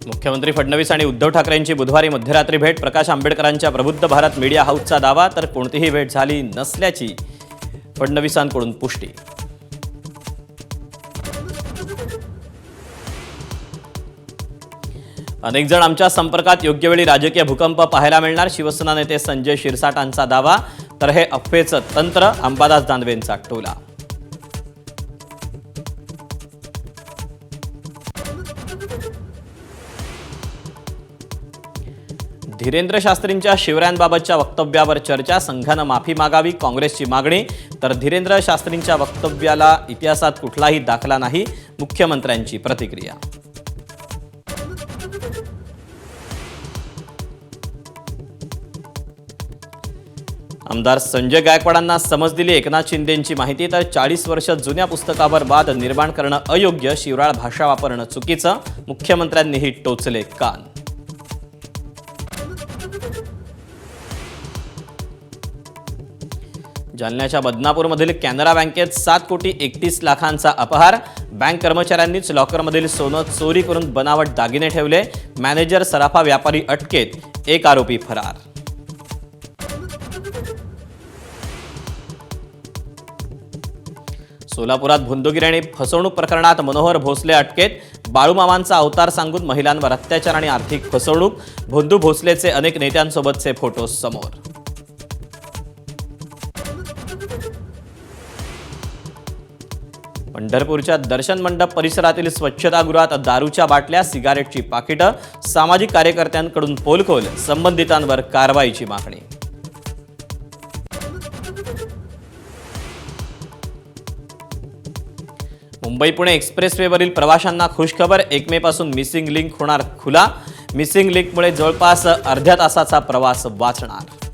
मुख्यमंत्री फडणवीस आणि उद्धव ठाकरेंची बुधवारी मध्यरात्री भेट. प्रकाश आंबेडकरांच्या प्रबुद्ध भारत मीडिया हाऊसचा दावा, तर कोणतीही भेट झाली नसल्याची फडणवीसांकडून पुष्टी. अनेक जण आमच्या संपर्कात, योग्य वेळी राजकीय भूकंप पाहायला मिळणार. शिवसेना नेते संजय शिरसाटांचा दावा, तर हे अफवेचं तंत्र. अंबादास दानवेंचा टोला. धीरेंद्र शास्त्रींच्या शिवरायांबाबतच्या वक्तव्यावर चर्चा. संघानं माफी मागावी, काँग्रेसची मागणी. तर धीरेंद्र शास्त्रींच्या वक्तव्याला इतिहासात कुठलाही दाखला नाही, मुख्यमंत्र्यांची प्रतिक्रिया. आमदार संजय गायकवाडांना समज दिली. एकनाथ शिंदेंची माहिती. तर 40 वर्ष जुन्या पुस्तकावर वाद निर्माण करणं अयोग्य, शिवराळ भाषा वापरणं चुकीचं, मुख्यमंत्र्यांनीही टोचले कान. जालन्याच्या बदनापूरमधील कॅनरा बँकेत 7 कोटी 31 लाखांचा अपहार. बँक कर्मचाऱ्यांनीच लॉकरमधील सोनं चोरी करून बनावट दागिने ठेवले. मॅनेजर, सराफा व्यापारी अटकेत, एक आरोपी फरार. सोलापुरात भुंदुगिरी आणि फसवणूक प्रकरणात मनोहर भोसले अटकेत. बाळूमामांचा अवतार सांगून महिलांवर अत्याचार आणि आर्थिक फसवणूक. भोंदू भोसलेचे अनेक नेत्यांसोबतचे फोटो समोर. पंढरपूरच्या दर्शन मंडप परिसरातील स्वच्छतागृहात दारूच्या बाटल्या, सिगारेटची पाकिटं. सामाजिक कार्यकर्त्यांकडून पोलखोल, संबंधितांवर कारवाईची मागणी. मुंबई पुणे एक्सप्रेसवेवरील प्रवाशांना खुशखबर. 1 मे पासून मिसिंग लिंक होणार खुला. मिसिंग लिंकमुळे जवळपास अर्ध्या तासाचा प्रवास वाचणार.